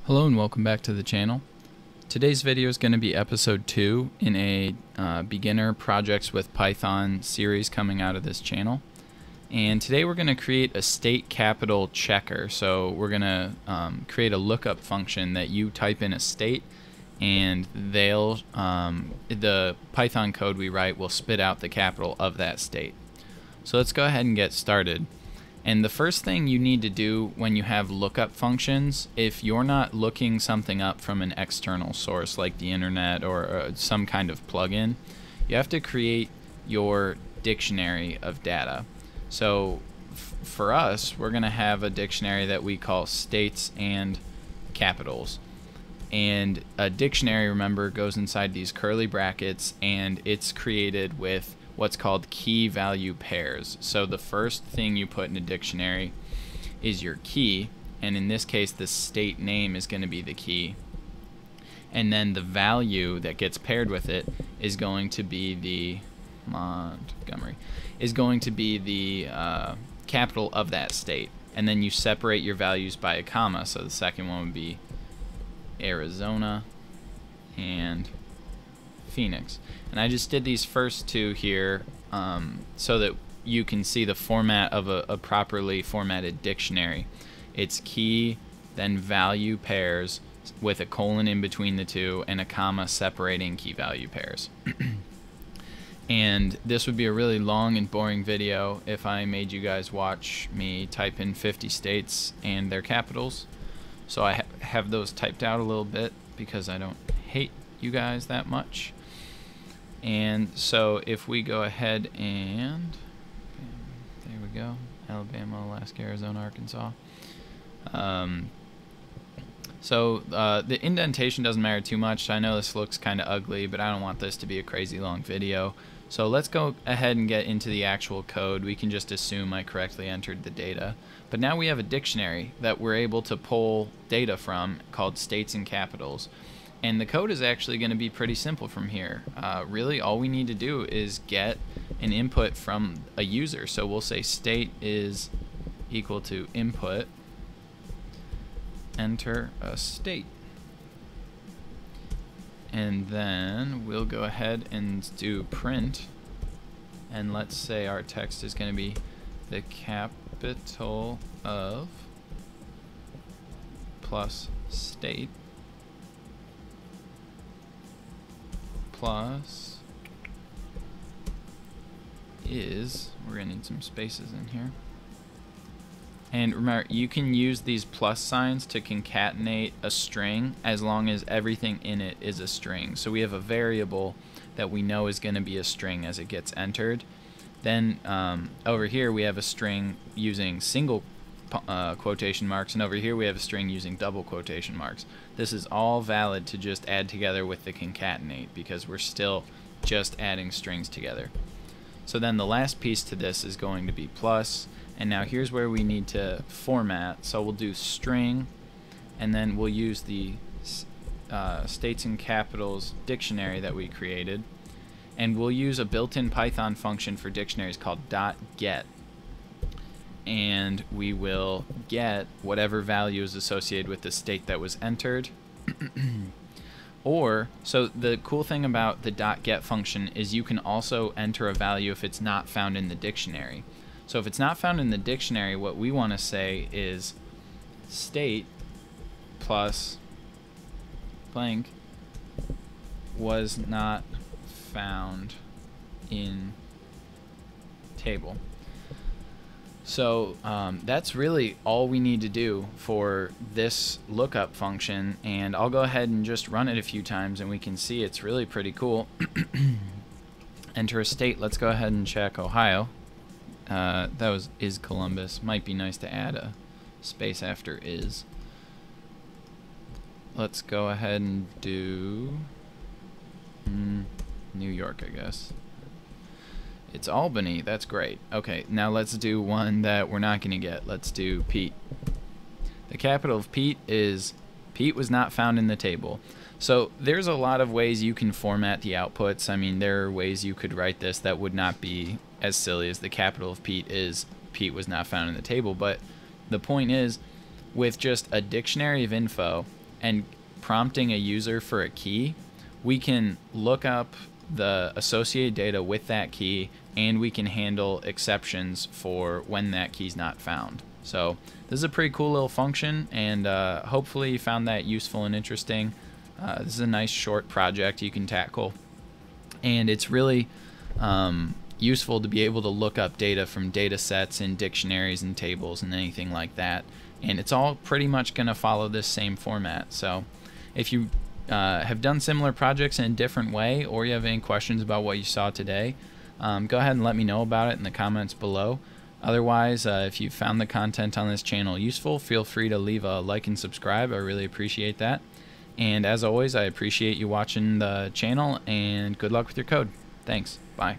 Hello and welcome back to the channel. Today's video is going to be episode 2 in a beginner projects with Python series coming out of this channel. And today we're going to create a state capital checker. So we're going to create a lookup function that you type in a state and they'll the Python code we write will spit out the capital of that state. So let's go ahead and get started. And the first thing you need to do when you have lookup functions, if you're not looking something up from an external source like the internet or some kind of plugin, you have to create your dictionary of data. So for us, we're going to have a dictionary that we call states and capitals. And a dictionary, remember, goes inside these curly brackets, and it's created with what's called key value pairs. So the first thing you put in a dictionary is your key, and in this case the state name is going to be the key, and then the value that gets paired with it is going to be the capital of that state, and then you separate your values by a comma. So the second one would be Arizona and Phoenix. And I just did these first two here so that you can see the format of a properly formatted dictionary. It's key, then value pairs with a colon in between the two and a comma separating key value pairs. And this would be a really long and boring video if I made you guys watch me type in 50 states and their capitals. So I have those typed out a little bit because I don't hate you guys that much. And so if we go ahead and there we go, Alabama, Alaska, Arizona, Arkansas. The indentation doesn't matter too much. I know this looks kind of ugly, but I don't want this to be a crazy long video. So let's go ahead and get into the actual code. We can just assume I correctly entered the data. But now we have a dictionary that we're able to pull data from called states and capitals. And the code is actually going to be pretty simple from here. Really, all we need to do is get an input from a user. So we'll say state is equal to input, enter a state. And then we'll go ahead and do print. And let's say our text is going to be the capital of plus state plus is, we're going to need some spaces in here. And remember, you can use these plus signs to concatenate a string as long as everything in it is a string. So we have a variable that we know is going to be a string as it gets entered. Then over here we have a string using single quotation marks, and over here we have a string using double quotation marks. This is all valid to just add together with the concatenate because we're still just adding strings together. So then the last piece to this is going to be plus, and now here's where we need to format. So we'll do string, and then we'll use the states and capitals dictionary that we created, and we'll use a built-in Python function for dictionaries called .get. And we will get whatever value is associated with the state that was entered. So the cool thing about the .get function is you can also enter a value if it's not found in the dictionary. So if it's not found in the dictionary, what we want to say is state plus blank was not found in table. So that's really all we need to do for this lookup function, and I'll go ahead and just run it a few times and we can see it's really pretty cool. Enter a state. Let's go ahead and check Ohio. Is Columbus. Might be nice to add a space after is. Let's go ahead and do New York, I guess. It's Albany. That's great. Okay, now let's do one that we're not going to get. Let's do Pete. The capital of Pete is Pete was not found in the table. So there's a lot of ways you can format the outputs. I mean, there are ways you could write this that would not be as silly as the capital of Pete is Pete was not found in the table. But the point is, with just a dictionary of info and prompting a user for a key, we can look up the associated data with that key, and we can handle exceptions for when that key's not found. So this is a pretty cool little function, and hopefully you found that useful and interesting. This is a nice short project you can tackle, and it's really useful to be able to look up data from data sets and dictionaries and tables and anything like that, and it's all pretty much going to follow this same format. So if you have done similar projects in a different way, or you have any questions about what you saw today, go ahead and let me know about it in the comments below. Otherwise, if you found the content on this channel useful, feel free to leave a like and subscribe. I really appreciate that. And as always, I appreciate you watching the channel, and good luck with your code. Thanks. Bye.